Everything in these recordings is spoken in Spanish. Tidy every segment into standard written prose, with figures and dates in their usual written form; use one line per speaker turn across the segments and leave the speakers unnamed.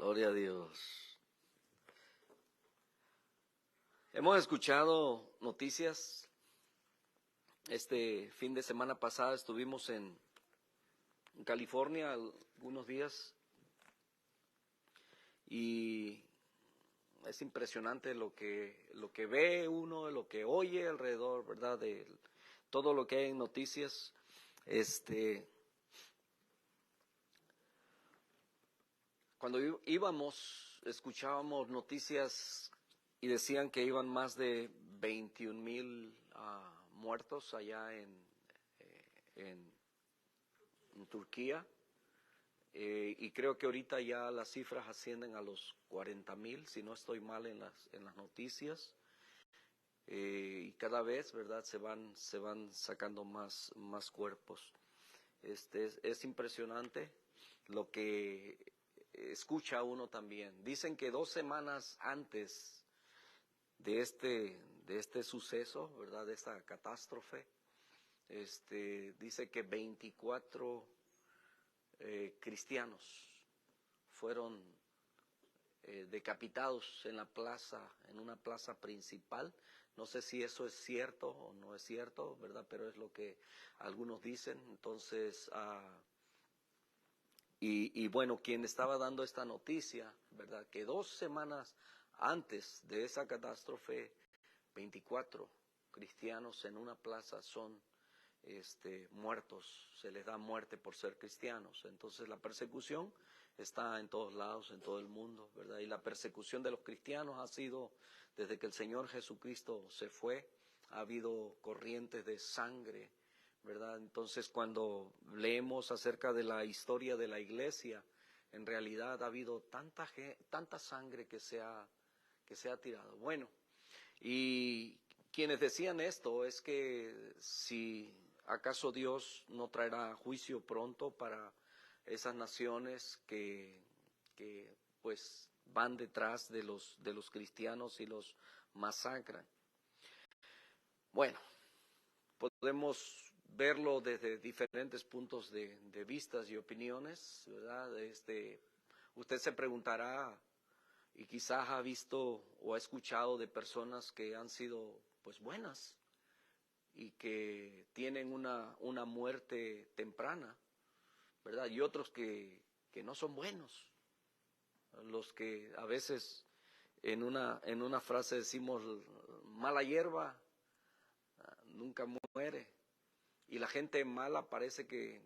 Gloria a Dios. Hemos escuchado noticias. Este fin de semana pasada estuvimos en California algunos días y es impresionante lo que ve uno, lo que oye alrededor, ¿verdad? De todo lo que hay en noticias. Cuando íbamos, escuchábamos noticias y decían que iban más de 21,000 muertos allá en Turquía. Y creo que ahorita ya las cifras ascienden a los 40,000, si no estoy mal en las noticias. Y cada vez, ¿verdad? Se van sacando más cuerpos. Es impresionante lo que escucha uno también. Dicen que 2 semanas antes de este suceso, ¿verdad? De esta catástrofe, dice que 24 cristianos fueron decapitados en una plaza principal. No sé si eso es cierto o no es cierto, ¿verdad? Pero es lo que algunos dicen. Entonces, y bueno, quien estaba dando esta noticia, ¿verdad? Que 2 semanas antes de esa catástrofe, 24 cristianos en una plaza son muertos, se les da muerte por ser cristianos. Entonces la persecución está en todos lados, en todo el mundo, ¿verdad? Y la persecución de los cristianos ha sido, desde que el Señor Jesucristo se fue, ha habido corrientes de sangre, ¿verdad? Entonces cuando leemos acerca de la historia de la iglesia, en realidad ha habido tanta sangre que se ha tirado. Bueno, y quienes decían esto es que si acaso Dios no traerá juicio pronto para esas naciones que pues van detrás de los cristianos y los masacran. Bueno, podemos verlo desde diferentes puntos de vistas y opiniones, ¿verdad? Usted se preguntará y quizás ha visto o ha escuchado de personas que han sido pues buenas y que tienen una muerte temprana, ¿verdad? Y otros que no son buenos, los que a veces en una frase decimos mala hierba nunca muere, y la gente mala parece que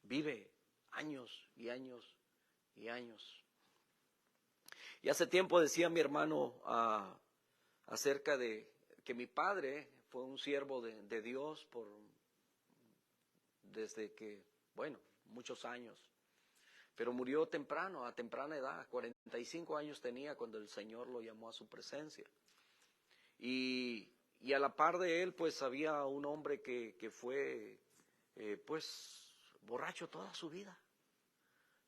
vive años y años y años. Y hace tiempo decía mi hermano acerca de que mi padre fue un siervo de Dios desde que, bueno, muchos años. Pero murió temprano, a temprana edad, 45 años tenía cuando el Señor lo llamó a su presencia. Y a la par de él, pues había un hombre que fue, pues, borracho toda su vida.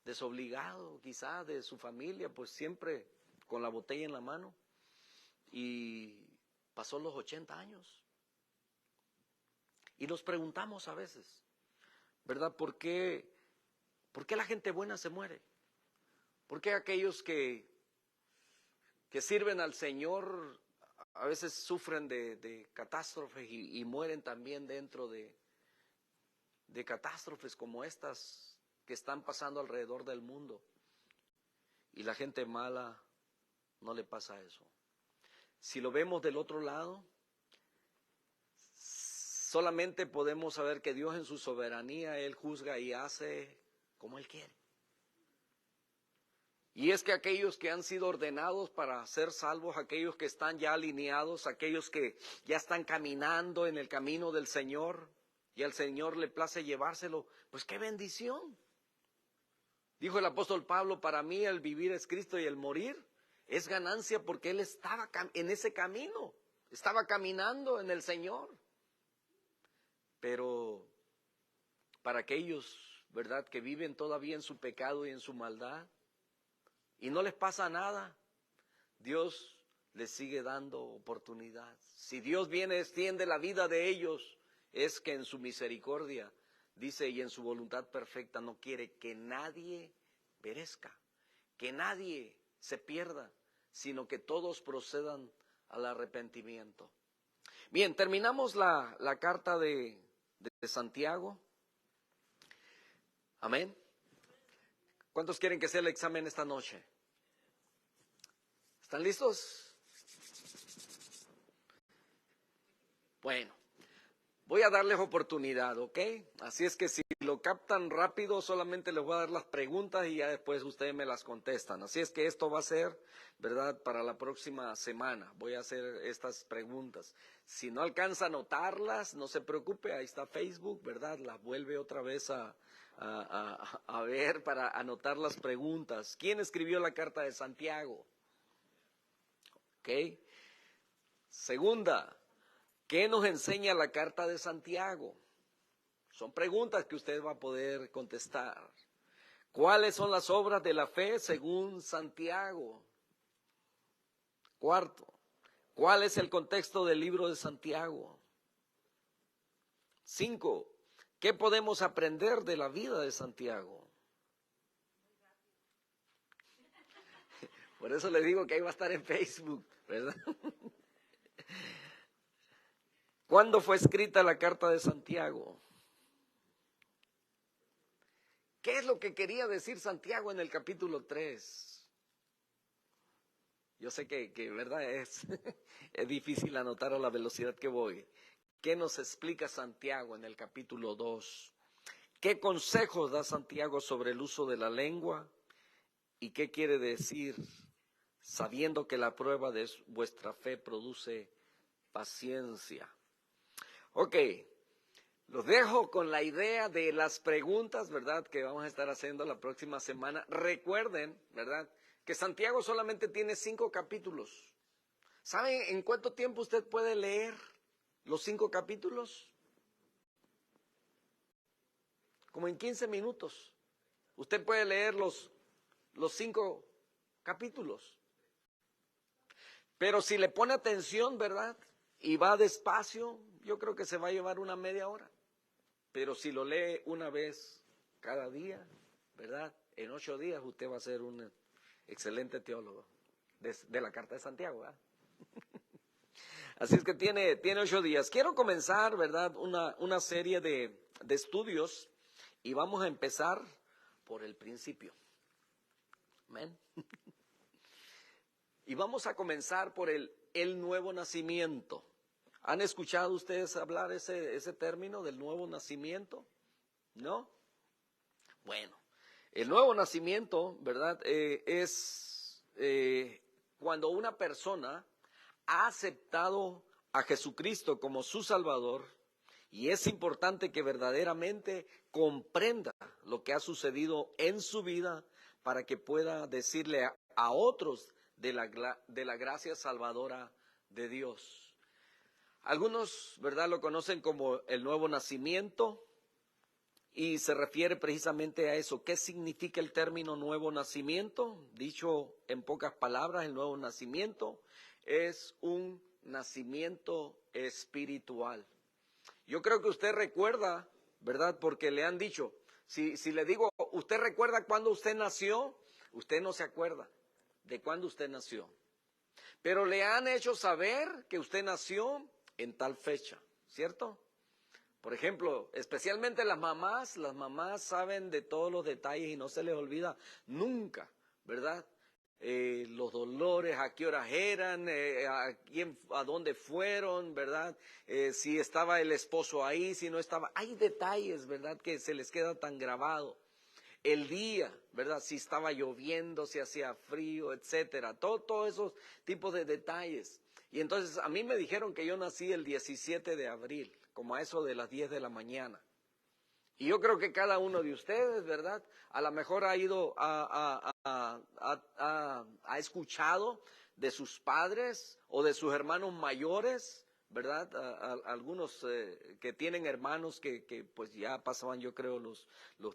Desobligado quizás de su familia, pues siempre con la botella en la mano, y pasó los 80 años. Y nos preguntamos a veces, ¿verdad? ¿Por qué la gente buena se muere? ¿Por qué aquellos que sirven al Señor a veces sufren de catástrofes y mueren también dentro de catástrofes como estas que están pasando alrededor del mundo? Y la gente mala no le pasa eso. Si lo vemos del otro lado, solamente podemos saber que Dios en su soberanía, Él juzga y hace como Él quiere. Y es que aquellos que han sido ordenados para ser salvos, aquellos que están ya alineados, aquellos que ya están caminando en el camino del Señor, y al Señor le place llevárselo, pues qué bendición. Dijo el apóstol Pablo, para mí el vivir es Cristo y el morir es ganancia, porque él estaba en ese camino, estaba caminando en el Señor. Pero para aquellos, ¿verdad?, que viven todavía en su pecado y en su maldad y no les pasa nada, Dios les sigue dando oportunidad. Si Dios viene, extiende la vida de ellos, es que en su misericordia, dice, y en su voluntad perfecta no quiere que nadie perezca. que nadie se pierda, sino que todos procedan al arrepentimiento. Bien, terminamos la carta de Santiago. Amén. ¿Cuántos quieren que sea el examen esta noche? ¿Están listos? Bueno, voy a darles oportunidad, ¿ok? Así es que si lo captan rápido, solamente les voy a dar las preguntas y ya después ustedes me las contestan. Así es que esto va a ser, ¿verdad?, para la próxima semana. Voy a hacer estas preguntas. Si no alcanza a anotarlas, no se preocupe, ahí está Facebook, ¿verdad? Las vuelve otra vez a ver para anotar las preguntas. ¿Quién escribió la carta de Santiago? ¿Ok? Segunda, ¿qué nos enseña la carta de Santiago? Son preguntas que usted va a poder contestar. ¿Cuáles son las obras de la fe según Santiago? Cuarto, ¿cuál es el contexto del libro de Santiago? 5, ¿qué podemos aprender de la vida de Santiago? Por eso le digo que ahí va a estar en Facebook, ¿verdad? ¿Cuándo fue escrita la carta de Santiago? ¿Qué es lo que quería decir Santiago en el capítulo 3? Yo sé que verdad es difícil anotar a la velocidad que voy. ¿Qué nos explica Santiago en el capítulo 2? ¿Qué consejos da Santiago sobre el uso de la lengua? ¿Y qué quiere decir sabiendo que la prueba de vuestra fe produce paciencia? Ok, los dejo con la idea de las preguntas, ¿verdad?, que vamos a estar haciendo la próxima semana. Recuerden, ¿verdad?, que Santiago solamente tiene 5 capítulos. ¿Saben en cuánto tiempo usted puede leer los 5 capítulos? Como en 15 minutos. Usted puede leer los 5 capítulos. Pero si le pone atención, ¿verdad?, y va despacio, yo creo que se va a llevar una media hora. Pero si lo lee una vez cada día, ¿verdad?, en 8 días usted va a ser un excelente teólogo de la carta de Santiago, ¿verdad? Así es que tiene 8 días. Quiero comenzar, ¿verdad?, una serie de estudios y vamos a empezar por el principio. Amén. Y vamos a comenzar por el nuevo nacimiento. ¿Han escuchado ustedes hablar ese término del nuevo nacimiento? ¿No? Bueno, el nuevo nacimiento, ¿verdad?, es cuando una persona ha aceptado a Jesucristo como su Salvador, y es importante que verdaderamente comprenda lo que ha sucedido en su vida para que pueda decirle a otros de la gracia salvadora de Dios. Algunos, ¿verdad?, lo conocen como el nuevo nacimiento y se refiere precisamente a eso. ¿Qué significa el término nuevo nacimiento? Dicho en pocas palabras, el nuevo nacimiento es un nacimiento espiritual. Yo creo que usted recuerda, ¿verdad?, porque le han dicho, si le digo, ¿usted recuerda cuándo usted nació? Usted no se acuerda de cuándo usted nació. Pero le han hecho saber que usted nació en tal fecha, ¿cierto? Por ejemplo, especialmente las mamás saben de todos los detalles y no se les olvida nunca, ¿verdad? Los dolores, a qué horas eran, a dónde fueron, ¿verdad? Si estaba el esposo ahí, si no estaba. Hay detalles, ¿verdad?, que se les queda tan grabado. El día, ¿verdad?, si estaba lloviendo, si hacía frío, etcétera. Todos esos tipos de detalles. Y entonces a mí me dijeron que yo nací el 17 de abril, como a eso de las 10 de la mañana. Y yo creo que cada uno de ustedes, ¿verdad?, a lo mejor ha ido, ha escuchado de sus padres o de sus hermanos mayores, ¿verdad? Algunos que tienen hermanos que pues ya pasaban, yo creo, los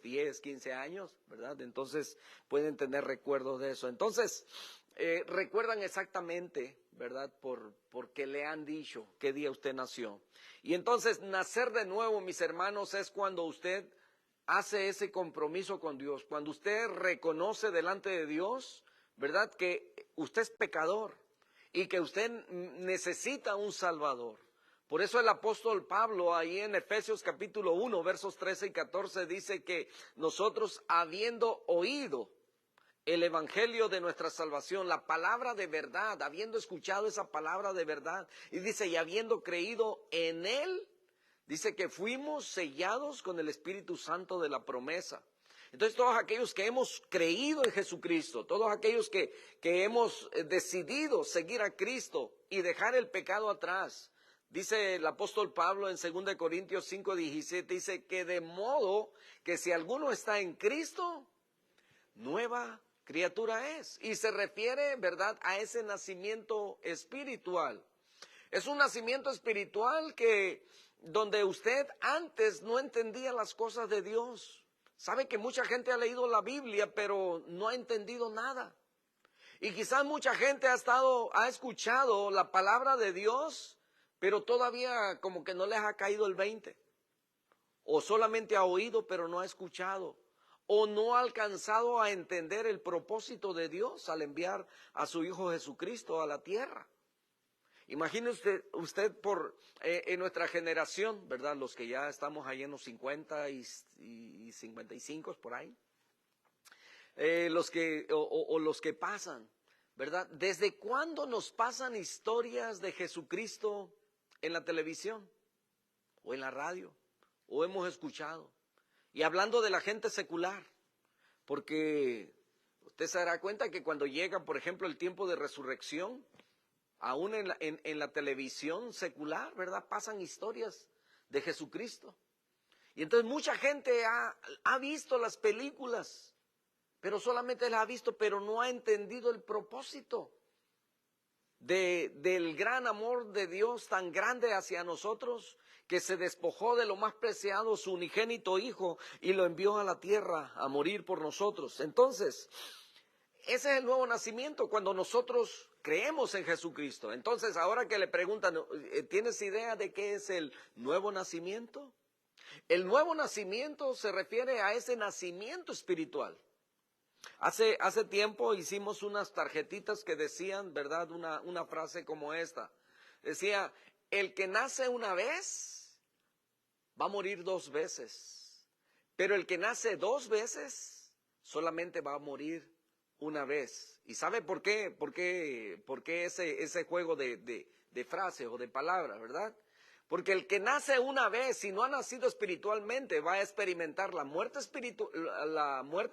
10, 15 años, ¿verdad? Entonces pueden tener recuerdos de eso. Entonces, recuerdan exactamente, ¿verdad?, porque le han dicho qué día usted nació. Y entonces nacer de nuevo, mis hermanos, es cuando usted hace ese compromiso con Dios, cuando usted reconoce delante de Dios, ¿verdad?, que usted es pecador y que usted necesita un Salvador. Por eso el apóstol Pablo ahí en Efesios capítulo 1, versos 13 y 14 dice que nosotros, habiendo oído el evangelio de nuestra salvación, la palabra de verdad, habiendo escuchado esa palabra de verdad, y dice, y habiendo creído en él, dice que fuimos sellados con el Espíritu Santo de la promesa. Entonces todos aquellos que hemos creído en Jesucristo, todos aquellos que hemos decidido seguir a Cristo y dejar el pecado atrás, dice el apóstol Pablo en 2 Corintios 5:17, dice que de modo que si alguno está en Cristo, nueva criatura es. Y se refiere, ¿verdad?, a ese nacimiento espiritual. Es un nacimiento espiritual que donde usted antes no entendía las cosas de Dios. Sabe que mucha gente ha leído la Biblia, pero no ha entendido nada. Y quizás mucha gente ha escuchado la palabra de Dios, pero todavía como que no les ha caído el 20. O solamente ha oído, pero no ha escuchado. O no ha alcanzado a entender el propósito de Dios al enviar a su Hijo Jesucristo a la tierra. Imagínese usted en nuestra generación, ¿verdad? Los que ya estamos ahí en los 50 y 55 por ahí. Los que pasan, ¿verdad? ¿Desde cuándo nos pasan historias de Jesucristo en la televisión o en la radio o hemos escuchado? Y hablando de la gente secular, porque usted se dará cuenta que cuando llega, por ejemplo, el tiempo de resurrección, aún en la televisión secular, ¿verdad?, pasan historias de Jesucristo. Y entonces mucha gente ha visto las películas, pero solamente las ha visto, pero no ha entendido el propósito del gran amor de Dios tan grande hacia nosotros, que se despojó de lo más preciado, su unigénito Hijo, y lo envió a la tierra a morir por nosotros. Entonces, ese es el nuevo nacimiento, cuando nosotros creemos en Jesucristo. Entonces, ahora que le preguntan, ¿tienes idea de qué es el nuevo nacimiento? El nuevo nacimiento se refiere a ese nacimiento espiritual. Hace tiempo hicimos unas tarjetitas que decían, ¿verdad?, una frase como esta. Decía, el que nace una vez va a morir 2 veces, pero el que nace 2 veces solamente va a morir 1 vez. ¿Y sabe por qué? ¿Por qué ese juego de frases o de palabras, verdad? Porque el que nace una vez y no ha nacido espiritualmente va a experimentar la muerte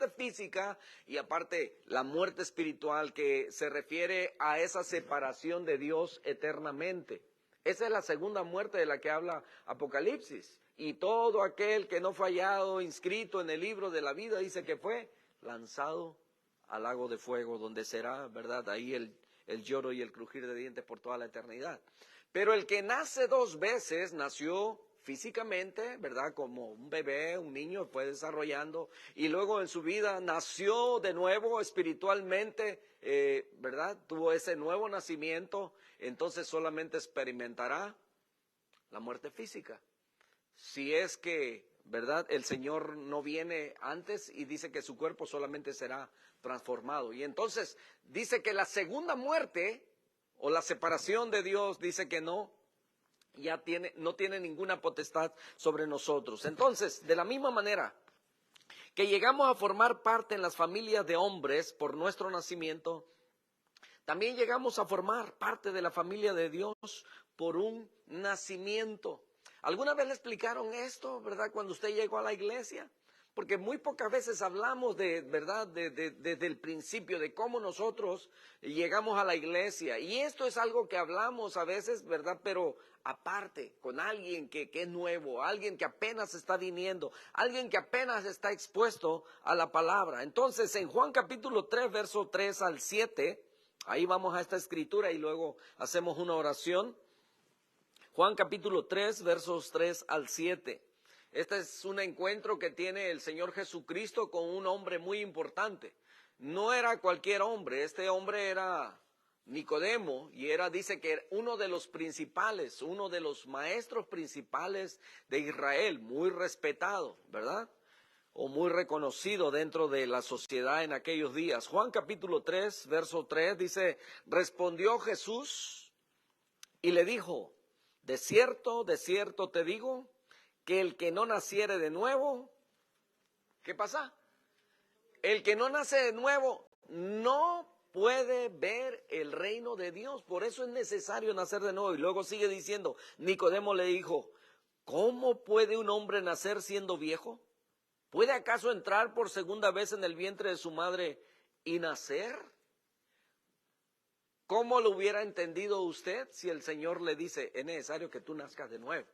física y aparte la muerte espiritual, que se refiere a esa separación de Dios eternamente. Esa es la segunda muerte de la que habla Apocalipsis. Y todo aquel que no fue hallado inscrito en el libro de la vida, dice que fue lanzado al lago de fuego, donde será, ¿verdad?, ahí el lloro y el crujir de dientes por toda la eternidad. Pero el que nace 2 veces, nació físicamente, ¿verdad?, como un bebé, un niño, fue desarrollando, y luego en su vida nació de nuevo espiritualmente, ¿verdad?, tuvo ese nuevo nacimiento, entonces solamente experimentará la muerte física. Si es que, ¿verdad?, el Señor no viene antes y dice que su cuerpo solamente será transformado. Y entonces dice que la segunda muerte o la separación de Dios, dice que no tiene ninguna potestad sobre nosotros. Entonces, de la misma manera que llegamos a formar parte en las familias de hombres por nuestro nacimiento, también llegamos a formar parte de la familia de Dios por un nacimiento. ¿Alguna vez le explicaron esto, verdad, cuando usted llegó a la iglesia? Porque muy pocas veces hablamos verdad, desde el principio, de cómo nosotros llegamos a la iglesia. Y esto es algo que hablamos a veces, ¿verdad? Pero aparte, con alguien que es nuevo, alguien que apenas está viniendo, alguien que apenas está expuesto a la palabra. Entonces, en Juan capítulo 3, verso 3 al 7, ahí vamos a esta escritura y luego hacemos una oración. Juan capítulo 3, versos 3 al 7. Este es un encuentro que tiene el Señor Jesucristo con un hombre muy importante. No era cualquier hombre, este hombre era Nicodemo y dice que era uno de los principales, uno de los maestros principales de Israel, muy respetado, ¿verdad? o muy reconocido dentro de la sociedad en aquellos días. Juan capítulo 3, verso 3 dice, respondió Jesús y le dijo, de cierto te digo, que el que no naciere de nuevo, ¿qué pasa? El que no nace de nuevo no puede ver el reino de Dios. Por eso es necesario nacer de nuevo. Y luego sigue diciendo, Nicodemo le dijo, ¿cómo puede un hombre nacer siendo viejo? ¿Puede acaso entrar por segunda vez en el vientre de su madre y nacer? ¿Cómo lo hubiera entendido usted si el Señor le dice, es necesario que tú nazcas de nuevo?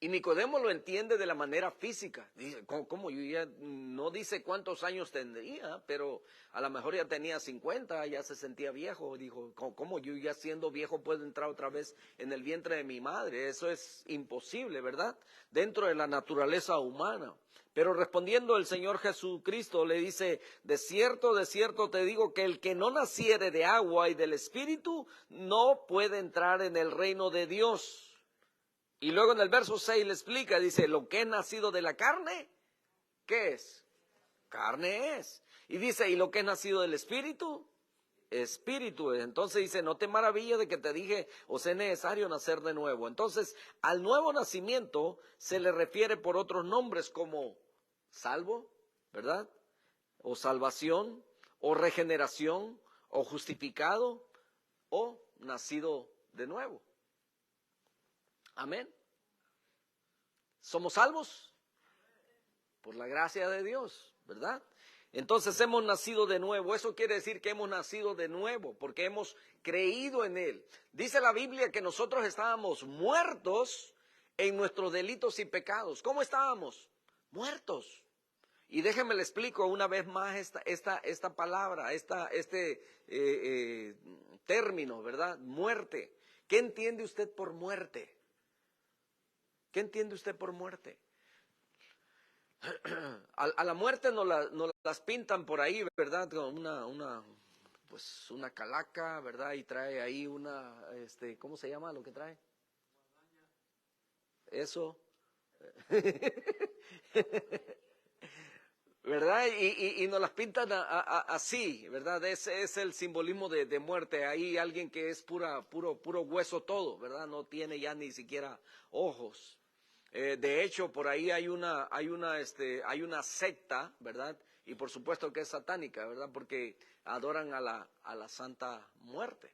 Y Nicodemo lo entiende de la manera física. Dice, ¿cómo? Yo ya no dice cuántos años tendría, pero a lo mejor ya tenía 50, ya se sentía viejo. Dijo, ¿cómo yo ya siendo viejo puedo entrar otra vez en el vientre de mi madre? Eso es imposible, ¿verdad? Dentro de la naturaleza humana. Pero respondiendo el Señor Jesucristo le dice, de cierto te digo que el que no naciere de agua y del Espíritu no puede entrar en el reino de Dios. Y luego en el verso 6 le explica, dice, lo que es nacido de la carne, ¿qué es? Carne es. Y dice, ¿y lo que es nacido del Espíritu? Espíritu es. Entonces dice, no te maravilles de que te dije, os es necesario nacer de nuevo. Entonces, al nuevo nacimiento se le refiere por otros nombres como salvo, ¿verdad? O salvación, o regeneración, o justificado, o nacido de nuevo. Amén. ¿Somos salvos? Por la gracia de Dios, ¿verdad? Entonces hemos nacido de nuevo. Eso quiere decir que hemos nacido de nuevo, porque hemos creído en Él. Dice la Biblia que nosotros estábamos muertos en nuestros delitos y pecados. ¿Cómo estábamos? Muertos. Y déjenme le explico una vez más esta palabra, este término, ¿verdad? Muerte. ¿Qué entiende usted por muerte? ¿Qué entiende usted por muerte? A la muerte nos las pintan por ahí, ¿verdad? Con una calaca, ¿verdad? Y trae ahí ¿cómo se llama lo que trae? Eso. ¿Verdad? Y nos las pintan así, ¿verdad? Ese es el simbolismo de muerte. Hay alguien que es puro hueso todo, ¿verdad? No tiene ya ni siquiera ojos. De hecho, por ahí hay una secta, ¿verdad? Y por supuesto que es satánica, ¿verdad? Porque adoran a la Santa Muerte.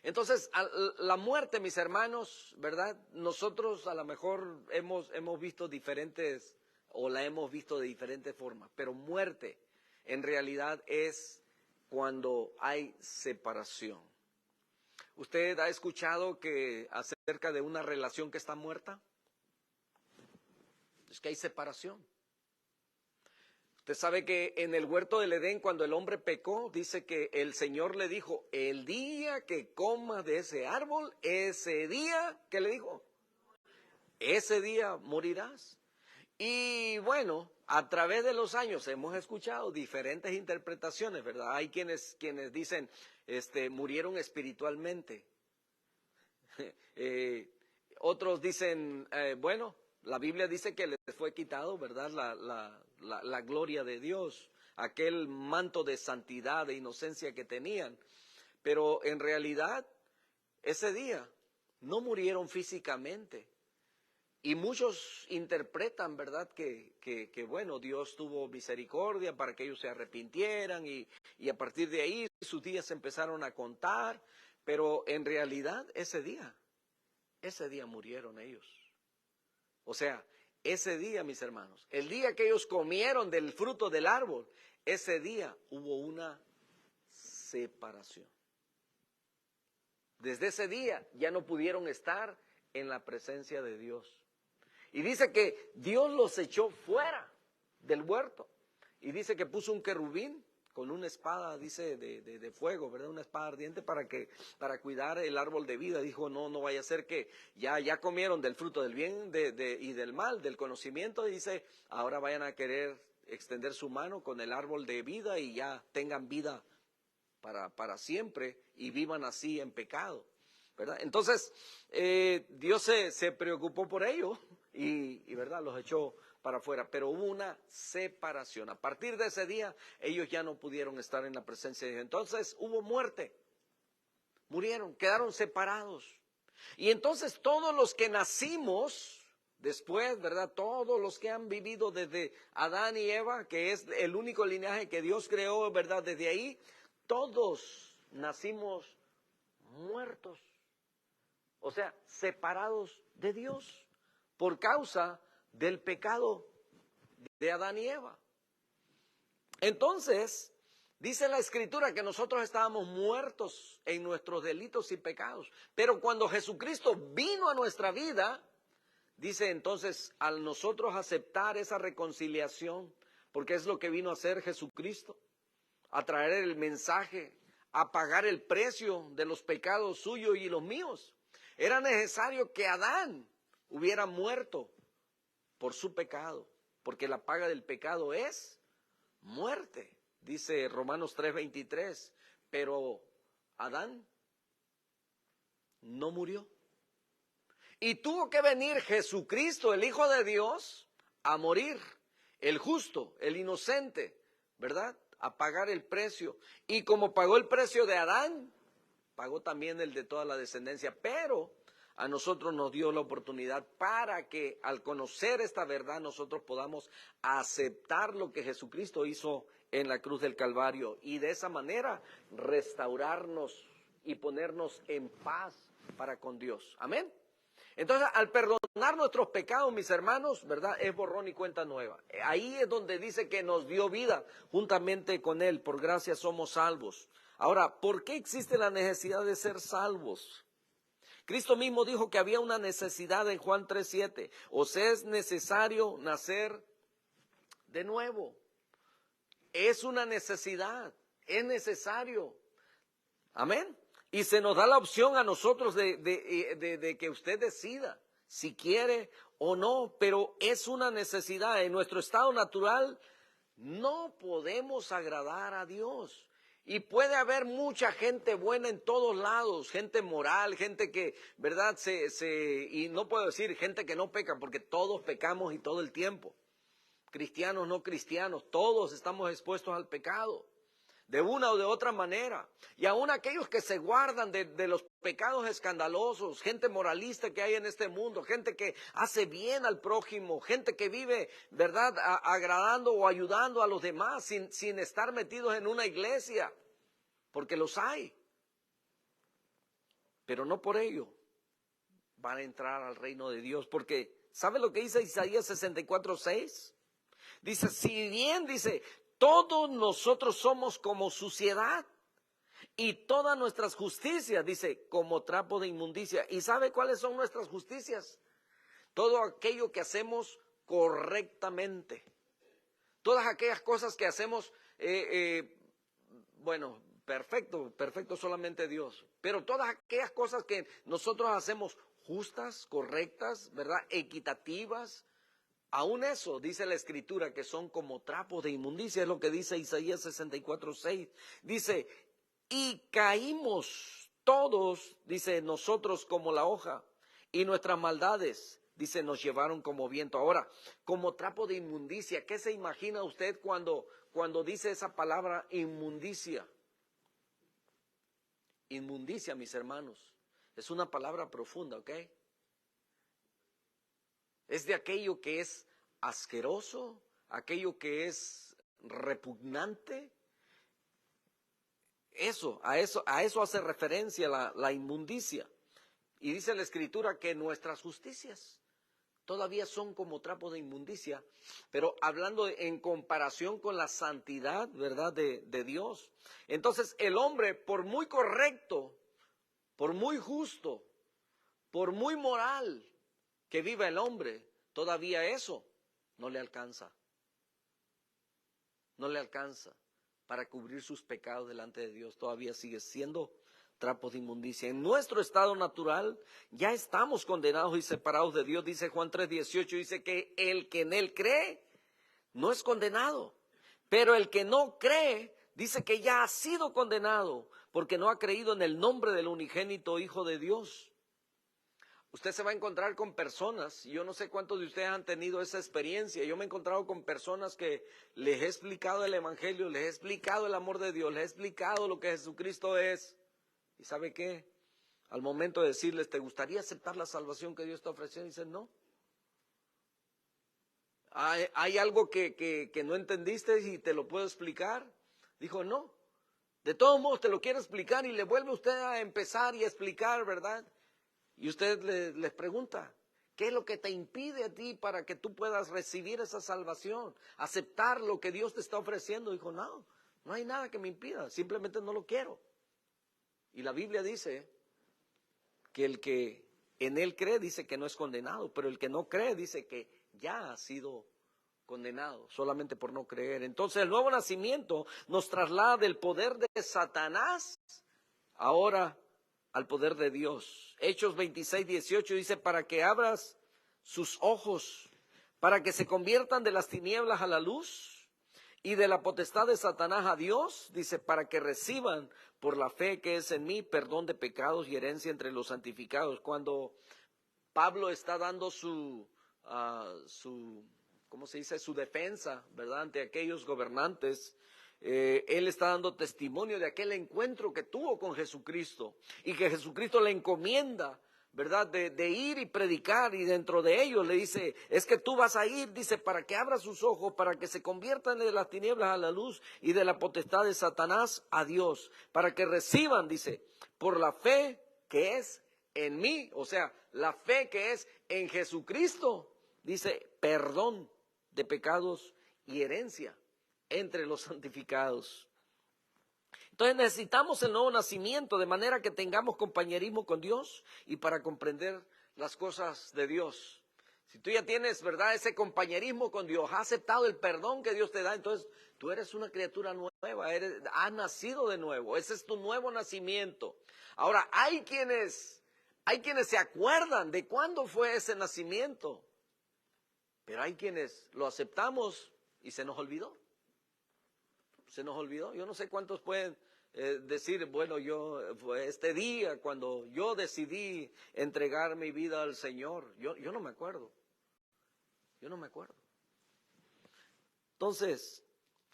Entonces, la muerte, mis hermanos, ¿verdad? Nosotros a lo mejor hemos visto diferentes, o la hemos visto de diferentes formas, pero muerte en realidad es cuando hay separación. ¿Usted ha escuchado acerca de una relación que está muerta? Es que hay separación. Usted sabe que en el huerto del Edén, cuando el hombre pecó, dice que el Señor le dijo, el día que comas de ese árbol, ese día, ¿qué le dijo? Ese día morirás. Y bueno, a través de los años hemos escuchado diferentes interpretaciones, ¿verdad? Hay quienes dicen, murieron espiritualmente. Otros dicen, bueno, la Biblia dice que les fue quitado, ¿verdad? La gloria de Dios, aquel manto de santidad, de inocencia que tenían. Pero en realidad, ese día no murieron físicamente. Y muchos interpretan, ¿verdad? Que bueno, Dios tuvo misericordia para que ellos se arrepintieran y a partir de ahí sus días se empezaron a contar. Pero en realidad ese día murieron ellos. O sea, ese día, mis hermanos, el día que ellos comieron del fruto del árbol, ese día hubo una separación. Desde ese día ya no pudieron estar en la presencia de Dios. Y dice que Dios los echó fuera del huerto. Y dice que puso un querubín con una espada, dice, de fuego, ¿verdad? Una espada ardiente para cuidar el árbol de vida. Dijo, no vaya a ser que ya comieron del fruto del bien y del mal, del conocimiento. Y dice, ahora vayan a querer extender su mano con el árbol de vida y ya tengan vida para siempre y vivan así en pecado, ¿verdad? Entonces, Dios se preocupó por ello y ¿verdad? Los echó para afuera, pero hubo una separación. A partir de ese día, ellos ya no pudieron estar en la presencia de Dios. Entonces hubo muerte, murieron, quedaron separados. Y entonces todos los que nacimos después, ¿verdad? Todos los que han vivido desde Adán y Eva, que es el único linaje que Dios creó, ¿verdad? Desde ahí, todos nacimos muertos. O sea, separados de Dios por causa del pecado de Adán y Eva. Entonces, dice la Escritura que nosotros estábamos muertos en nuestros delitos y pecados. Pero cuando Jesucristo vino a nuestra vida, dice entonces, al nosotros aceptar esa reconciliación, porque es lo que vino a hacer Jesucristo, a traer el mensaje, a pagar el precio de los pecados suyos y los míos. Era necesario que Adán hubiera muerto por su pecado, porque la paga del pecado es muerte, dice Romanos 3:23, pero Adán no murió. Y tuvo que venir Jesucristo, el Hijo de Dios, a morir, el justo, el inocente, ¿verdad? A pagar el precio. Y como pagó el precio de Adán, pagó también el de toda la descendencia, pero a nosotros nos dio la oportunidad para que al conocer esta verdad nosotros podamos aceptar lo que Jesucristo hizo en la cruz del Calvario y de esa manera restaurarnos y ponernos en paz para con Dios. Amén. Entonces, al perdonar nuestros pecados, mis hermanos, ¿verdad? Es borrón y cuenta nueva. Ahí es donde dice que nos dio vida juntamente con Él. Por gracia somos salvos. Ahora, ¿por qué existe la necesidad de ser salvos? Cristo mismo dijo que había una necesidad en Juan 3:7. Os es necesario nacer de nuevo. Es una necesidad, es necesario. Amén. Y se nos da la opción a nosotros de que usted decida si quiere o no, pero es una necesidad. En nuestro estado natural no podemos agradar a Dios. Y puede haber mucha gente buena en todos lados, gente moral, gente que, ¿verdad? Y no puedo decir gente que no peca, porque todos pecamos y todo el tiempo. Cristianos, no cristianos, todos estamos expuestos al pecado, de una o de otra manera. Y aún aquellos que se guardan de los pecados escandalosos, gente moralista que hay en este mundo, gente que hace bien al prójimo, gente que vive, ¿verdad?, agradando o ayudando a los demás sin estar metidos en una iglesia, porque los hay. Pero no por ello van a entrar al reino de Dios, porque ¿sabe lo que dice Isaías 64:6? Dice, si bien, dice, todos nosotros somos como suciedad y todas nuestras justicias, dice, como trapo de inmundicia. ¿Y sabe cuáles son nuestras justicias? Todo aquello que hacemos correctamente. Todas aquellas cosas que hacemos, bueno, perfecto solamente Dios. Pero todas aquellas cosas que nosotros hacemos justas, correctas, ¿verdad? Equitativas. Aún eso, dice la Escritura, que son como trapos de inmundicia, es lo que dice Isaías 64:6. Dice, y caímos todos, dice, nosotros como la hoja, y nuestras maldades, dice, nos llevaron como viento. Ahora, como trapo de inmundicia, ¿qué se imagina usted cuando dice esa palabra inmundicia? Inmundicia, mis hermanos, es una palabra profunda, ¿ok? Es de aquello que es asqueroso, aquello que es repugnante. A eso hace referencia la inmundicia. Y dice la Escritura que nuestras justicias todavía son como trapos de inmundicia, pero hablando en comparación con la santidad, ¿verdad?, de Dios. Entonces el hombre, por muy correcto, por muy justo, por muy moral que viva el hombre, todavía eso no le alcanza. No le alcanza para cubrir sus pecados delante de Dios. Todavía sigue siendo trapos de inmundicia. En nuestro estado natural ya estamos condenados y separados de Dios. Dice Juan 3:18, dice que el que en él cree no es condenado. Pero el que no cree, dice que ya ha sido condenado porque no ha creído en el nombre del unigénito Hijo de Dios. Usted se va a encontrar con personas, yo no sé cuántos de ustedes han tenido esa experiencia. Yo me he encontrado con personas que les he explicado el Evangelio, les he explicado el amor de Dios, les he explicado lo que Jesucristo es. ¿Y sabe qué? Al momento de decirles, ¿te gustaría aceptar la salvación que Dios está ofreciendo? Dicen, no. ¿Hay algo que no entendiste y te lo puedo explicar? Dijo, no. De todos modos te lo quiero explicar, y le vuelve usted a empezar y a explicar, ¿verdad? Y usted les pregunta, ¿qué es lo que te impide a ti para que tú puedas recibir esa salvación? Aceptar lo que Dios te está ofreciendo. Dijo, no, no hay nada que me impida, simplemente no lo quiero. Y la Biblia dice que el que en Él cree dice que no es condenado, pero el que no cree dice que ya ha sido condenado solamente por no creer. Entonces el nuevo nacimiento nos traslada del poder de Satanás ahora al poder de Dios. Hechos 26:18 dice, para que abras sus ojos, para que se conviertan de las tinieblas a la luz y de la potestad de Satanás a Dios, dice, para que reciban por la fe que es en mí perdón de pecados y herencia entre los santificados. Cuando Pablo está dando ¿cómo se dice? Su defensa, ¿verdad? Ante aquellos gobernantes, él está dando testimonio de aquel encuentro que tuvo con Jesucristo y que Jesucristo le encomienda, ¿verdad? De ir y predicar, y dentro de ellos le dice, es que tú vas a ir, dice, para que abra sus ojos, para que se conviertan de las tinieblas a la luz y de la potestad de Satanás a Dios, para que reciban, dice, por la fe que es en mí, o sea, la fe que es en Jesucristo, dice, perdón de pecados y herencia entre los santificados. Entonces necesitamos el nuevo nacimiento de manera que tengamos compañerismo con Dios y para comprender las cosas de Dios. Si tú ya tienes, ¿verdad?, ese compañerismo con Dios, has aceptado el perdón que Dios te da, entonces tú eres una criatura nueva, has nacido de nuevo, ese es tu nuevo nacimiento. Ahora, hay quienes se acuerdan de cuándo fue ese nacimiento, pero hay quienes lo aceptamos y se nos olvidó. Se nos olvidó. Yo no sé cuántos pueden decir, bueno, fue este día cuando yo decidí entregar mi vida al Señor. Yo no me acuerdo. Yo no me acuerdo. Entonces,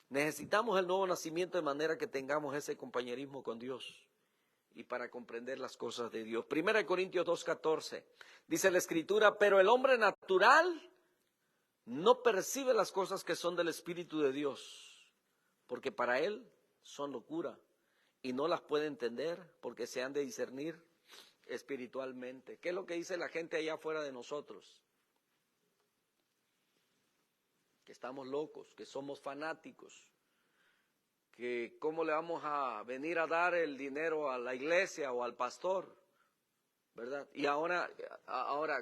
necesitamos el nuevo nacimiento de manera que tengamos ese compañerismo con Dios y para comprender las cosas de Dios. 1 Corintios 2:14 dice la Escritura, pero el hombre natural no percibe las cosas que son del Espíritu de Dios, porque para él son locura y no las puede entender porque se han de discernir espiritualmente. ¿Qué es lo que dice la gente allá afuera de nosotros? Que estamos locos, que somos fanáticos, que cómo le vamos a venir a dar el dinero a la iglesia o al pastor, ¿verdad? Y ahora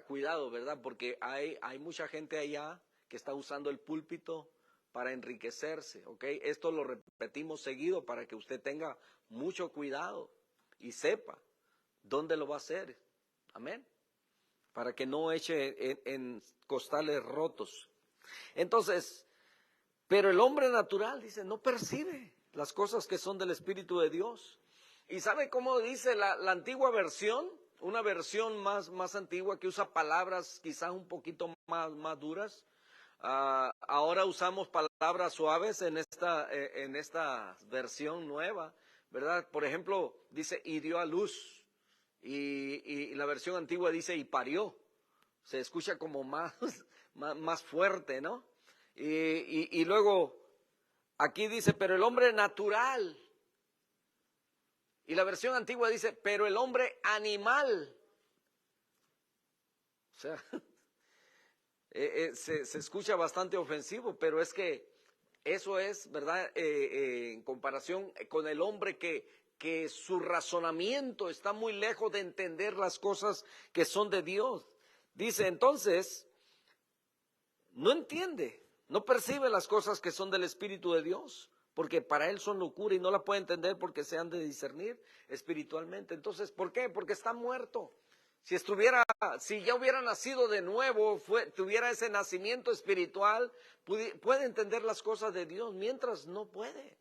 cuidado, ¿verdad? Porque hay mucha gente allá que está usando el púlpito para enriquecerse, ¿ok? Esto lo repetimos seguido para que usted tenga mucho cuidado y sepa dónde lo va a hacer, amén, para que no eche en costales rotos. Entonces, pero el hombre natural, dice, no percibe las cosas que son del Espíritu de Dios. ¿Y sabe cómo dice la antigua versión? Una versión más antigua que usa palabras quizás un poquito más duras. Ahora usamos palabras suaves en esta versión nueva, ¿verdad? Por ejemplo, dice, y dio a luz, y la versión antigua dice, y parió. Se escucha como más fuerte, ¿no? Y luego, aquí dice, pero el hombre natural. Y la versión antigua dice, pero el hombre animal. O sea, se escucha bastante ofensivo, pero es que eso es, ¿verdad? En comparación con el hombre que su razonamiento está muy lejos de entender las cosas que son de Dios. Dice, entonces, no entiende, no percibe las cosas que son del Espíritu de Dios, porque para él son locura y no la puede entender porque se han de discernir espiritualmente. Entonces, ¿por qué? Porque está muerto. Si ya hubiera nacido de nuevo, tuviera ese nacimiento espiritual, puede entender las cosas de Dios, mientras no puede.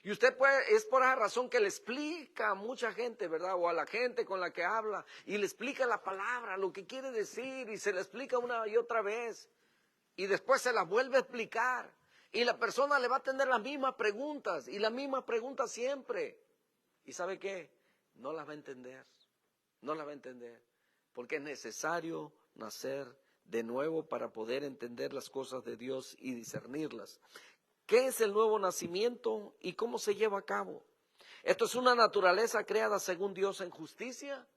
Y usted es por esa razón que le explica a mucha gente, ¿verdad? O a la gente con la que habla, y le explica la palabra, lo que quiere decir, y se le explica una y otra vez. Y después se las vuelve a explicar. Y la persona le va a tener las mismas preguntas, y las mismas preguntas siempre. ¿Y sabe qué? No las va a entender. No las va a entender. Porque es necesario nacer de nuevo para poder entender las cosas de Dios y discernirlas. ¿Qué es el nuevo nacimiento y cómo se lleva a cabo? Esto es una naturaleza creada según Dios en justicia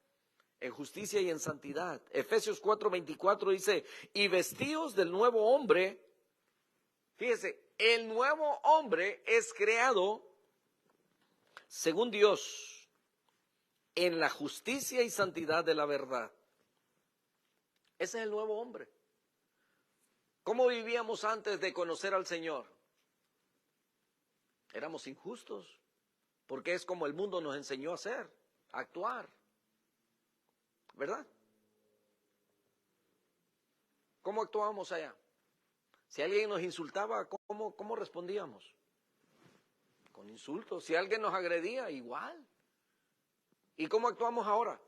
y en santidad. Efesios 4:24 dice, y vestíos del nuevo hombre. Fíjese, el nuevo hombre es creado según Dios en la justicia y santidad de la verdad. Ese es el nuevo hombre. ¿Cómo vivíamos antes de conocer al Señor? Éramos injustos, porque es como el mundo nos enseñó a hacer, a actuar, ¿verdad? ¿Cómo actuábamos allá? Si alguien nos insultaba, ¿cómo respondíamos? Con insultos. Si alguien nos agredía, igual. ¿Y cómo actuamos ahora?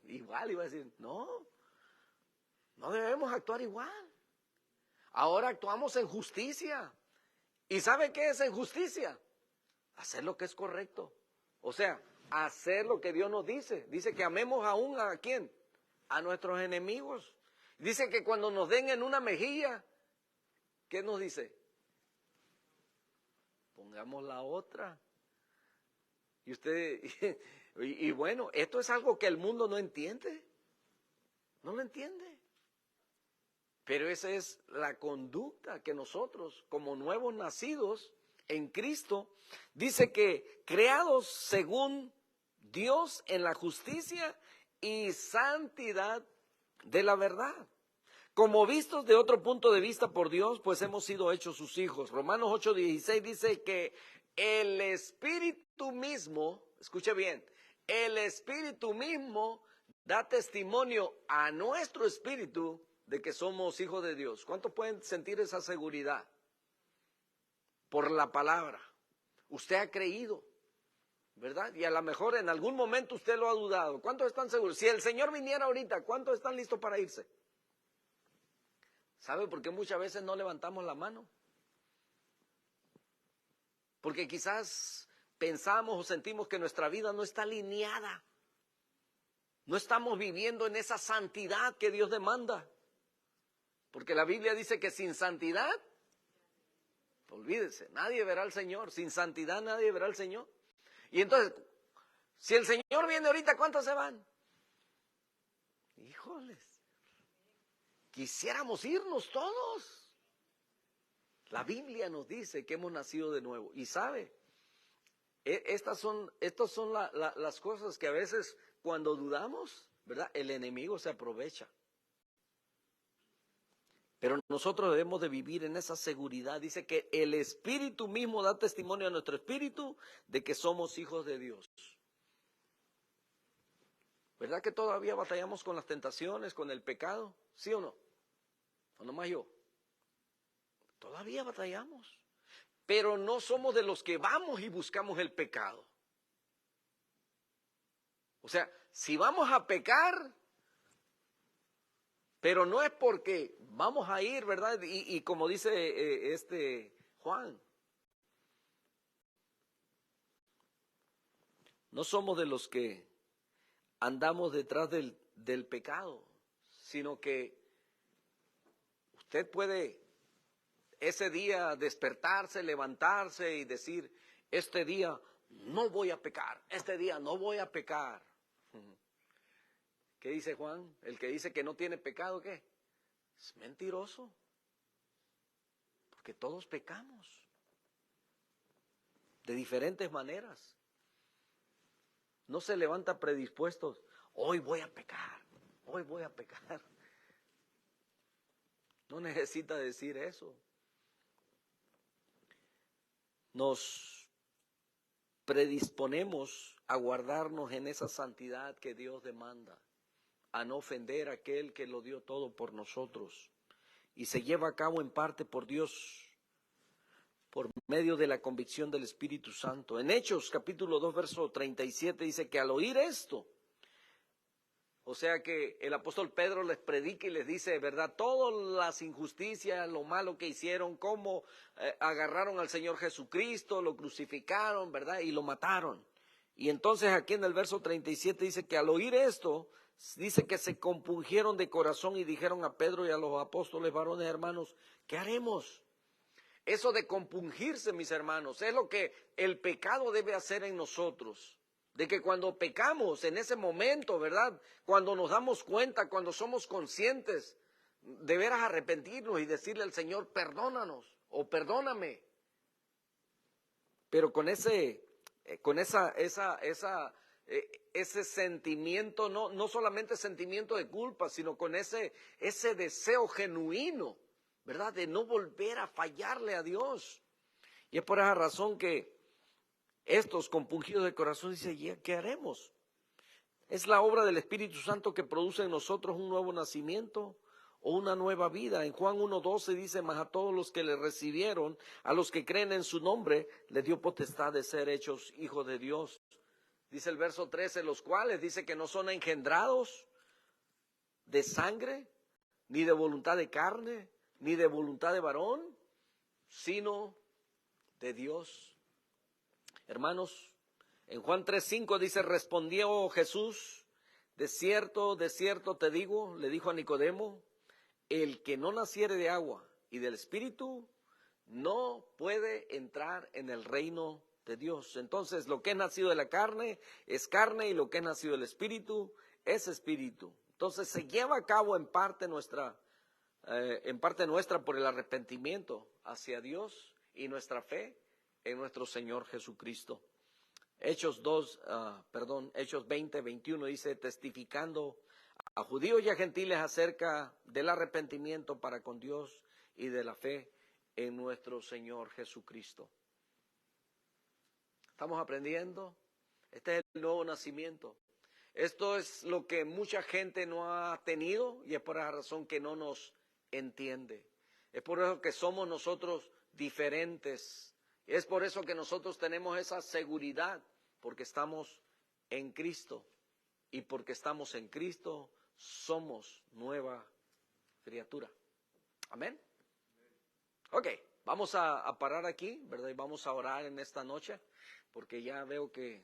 Igual, iba a decir, no debemos actuar igual. Ahora actuamos en justicia. ¿Y sabe qué es en justicia? Hacer lo que es correcto. O sea, hacer lo que Dios nos dice. Dice que amemos aún ¿a quién? A nuestros enemigos. Dice que cuando nos den en una mejilla, ¿qué nos dice? Pongamos la otra. Y usted, y bueno, esto es algo que el mundo no entiende. No lo entiende. Pero esa es la conducta que nosotros, como nuevos nacidos en Cristo, dice que creados según Dios en la justicia y santidad de la verdad. Como vistos de otro punto de vista por Dios, pues hemos sido hechos sus hijos. Romanos 8:16 dice que el Espíritu mismo, escuche bien, el Espíritu mismo da testimonio a nuestro espíritu de que somos hijos de Dios. ¿Cuántos pueden sentir esa seguridad? Por la palabra. Usted ha creído, ¿verdad? Y a lo mejor en algún momento usted lo ha dudado. ¿Cuántos están seguros? Si el Señor viniera ahorita, ¿cuántos están listos para irse? ¿Sabe por qué muchas veces no levantamos la mano? Porque quizás pensamos o sentimos que nuestra vida no está alineada. No estamos viviendo en esa santidad que Dios demanda. Porque la Biblia dice que sin santidad, olvídese, nadie verá al Señor. Sin santidad nadie verá al Señor. Y entonces, si el Señor viene ahorita, ¿cuántos se van? Híjoles, quisiéramos irnos todos. La Biblia nos dice que hemos nacido de nuevo. Y sabe, estas son las cosas que a veces cuando dudamos, ¿verdad? El enemigo se aprovecha. Pero nosotros debemos de vivir en esa seguridad. Dice que el Espíritu mismo da testimonio a nuestro espíritu de que somos hijos de Dios. ¿Verdad que todavía batallamos con las tentaciones, con el pecado? ¿Sí o no? ¿O nomás yo? Todavía batallamos. Pero no somos de los que vamos y buscamos el pecado. O sea, si vamos a pecar, pero no es porque vamos a ir, ¿verdad? Y como dice Juan, no somos de los que andamos detrás del pecado, sino que usted puede ese día despertarse, levantarse y decir, este día no voy a pecar, este día no voy a pecar. ¿Qué dice Juan? El que dice que no tiene pecado, ¿qué? Es mentiroso. Porque todos pecamos. De diferentes maneras. No se levanta predispuestos. Hoy voy a pecar. Hoy voy a pecar. No necesita decir eso. Nos predisponemos a guardarnos en esa santidad que Dios demanda, a no ofender a aquel que lo dio todo por nosotros, y se lleva a cabo en parte por Dios, por medio de la convicción del Espíritu Santo. En Hechos capítulo 2 verso 37 dice que al oír esto, o sea que el apóstol Pedro les predica y les dice, ¿verdad? Todas las injusticias, lo malo que hicieron, cómo agarraron al Señor Jesucristo, lo crucificaron, ¿verdad? Y lo mataron. Y entonces aquí en el verso 37 dice que al oír esto, dice que se compungieron de corazón y dijeron a Pedro y a los apóstoles, varones hermanos, ¿qué haremos? Eso de compungirse, mis hermanos, es lo que el pecado debe hacer en nosotros. De que cuando pecamos en ese momento, ¿verdad? Cuando nos damos cuenta, cuando somos conscientes, de veras arrepentirnos y decirle al Señor, perdónanos o perdóname. Pero con ese sentimiento, no solamente sentimiento de culpa, sino con ese deseo genuino, ¿verdad? De no volver a fallarle a Dios. Y es por esa razón que estos compungidos de corazón dicen, ¿qué haremos? Es la obra del Espíritu Santo que produce en nosotros un nuevo nacimiento o una nueva vida. En Juan 1:12 dice, mas a todos los que le recibieron, a los que creen en su nombre, les dio potestad de ser hechos hijos de Dios. Dice el verso 13, los cuales dice que no son engendrados de sangre, ni de voluntad de carne, ni de voluntad de varón, sino de Dios. Hermanos, en Juan 3:5 dice, respondió Jesús, de cierto te digo, le dijo a Nicodemo, el que no naciere de agua y del Espíritu no puede entrar en el reino de Dios. Entonces, lo que es nacido de la carne es carne y lo que es nacido del Espíritu es espíritu. Entonces, se lleva a cabo en parte nuestra por el arrepentimiento hacia Dios y nuestra fe en nuestro Señor Jesucristo. Hechos 20:21 dice, testificando a judíos y a gentiles acerca del arrepentimiento para con Dios y de la fe en nuestro Señor Jesucristo. ¿Estamos aprendiendo? Este es el nuevo nacimiento. Esto es lo que mucha gente no ha tenido y es por esa razón que no nos entiende. Es por eso que somos nosotros diferentes. Es por eso que nosotros tenemos esa seguridad, porque estamos en Cristo. Y porque estamos en Cristo, somos nueva criatura. Amén. Ok, vamos a parar aquí, ¿verdad? Y vamos a orar en esta noche, porque ya veo que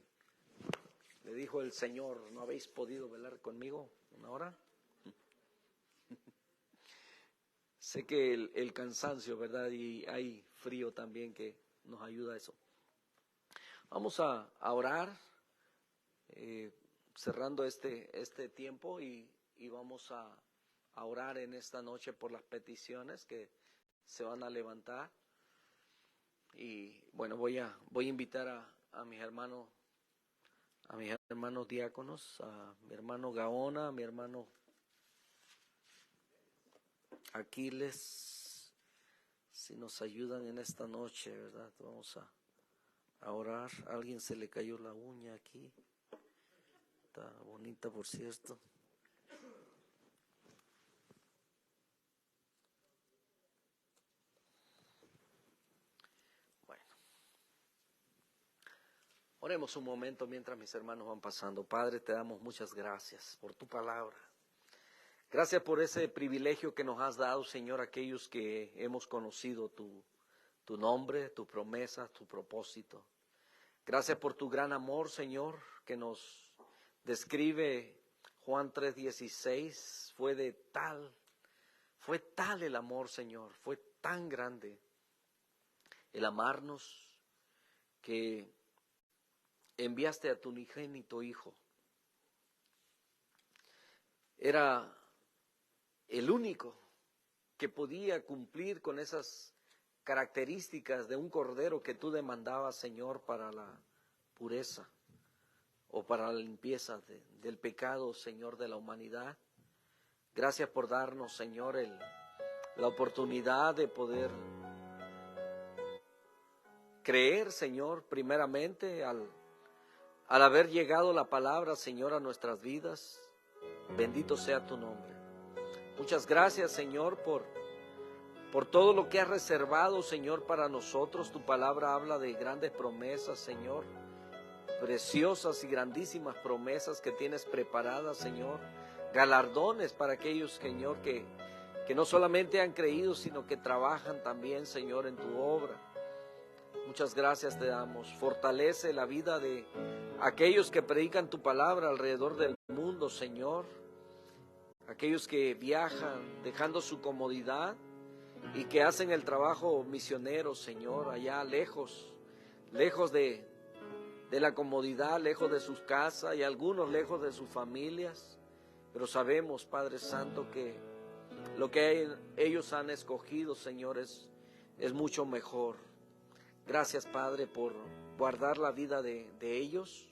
le dijo el Señor, ¿no habéis podido velar conmigo una hora? Sé que el cansancio, ¿verdad? Y hay frío también que nos ayuda a eso. Vamos a orar, cerrando este tiempo y vamos a orar en esta noche por las peticiones que se van a levantar. Y bueno, voy a invitar a mis hermanos diáconos, a mi hermano Gaona, a mi hermano Aquiles, si nos ayudan en esta noche, ¿verdad? Vamos a orar. A alguien se le cayó la uña aquí. Está bonita, por cierto. Bueno. Oremos un momento mientras mis hermanos van pasando. Padre, te damos muchas gracias por tu palabra. Gracias por ese privilegio que nos has dado, Señor, aquellos que hemos conocido tu nombre, tu promesa, tu propósito. Gracias por tu gran amor, Señor, que nos describe Juan 3:16. Fue tal el amor, Señor, fue tan grande el amarnos que enviaste a tu unigénito Hijo. Era el único que podía cumplir con esas características de un cordero que tú demandabas, Señor, para la pureza o para la limpieza del pecado, Señor, de la humanidad. Gracias por darnos, Señor, la oportunidad de poder creer, Señor, primeramente al haber llegado la palabra, Señor, a nuestras vidas. Bendito sea tu nombre. Muchas gracias, Señor, por por todo lo que has reservado, Señor, para nosotros. Tu palabra habla de grandes promesas, Señor, preciosas y grandísimas promesas que tienes preparadas, Señor, galardones para aquellos, Señor, que no solamente han creído, sino que trabajan también, Señor, en tu obra. Muchas gracias te damos. Fortalece la vida de aquellos que predican tu palabra alrededor del mundo, Señor. Aquellos que viajan dejando su comodidad y que hacen el trabajo misionero, Señor, allá lejos de la comodidad, lejos de sus casas y algunos lejos de sus familias. Pero sabemos, Padre Santo, que lo que ellos han escogido, Señor, es mucho mejor. Gracias, Padre, por guardar la vida de ellos.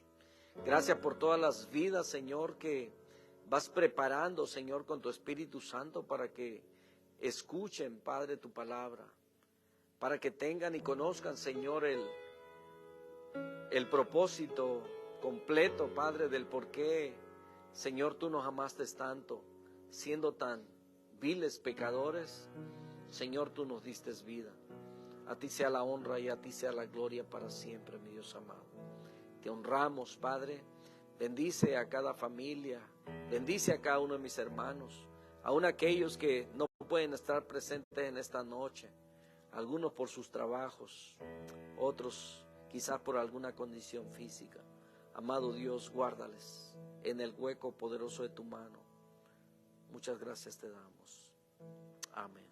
Gracias por todas las vidas, Señor, que vas preparando, Señor, con tu Espíritu Santo para que escuchen, Padre, tu palabra, para que tengan y conozcan, Señor, el propósito completo, Padre, del por qué, Señor, tú nos amaste tanto, siendo tan viles pecadores. Señor, tú nos diste vida. A ti sea la honra y a ti sea la gloria para siempre, mi Dios amado. Te honramos, Padre. Bendice a cada familia, bendice a cada uno de mis hermanos, aun aquellos que no pueden estar presentes en esta noche, algunos por sus trabajos, otros quizás por alguna condición física. Amado Dios, guárdales en el hueco poderoso de tu mano. Muchas gracias te damos. Amén.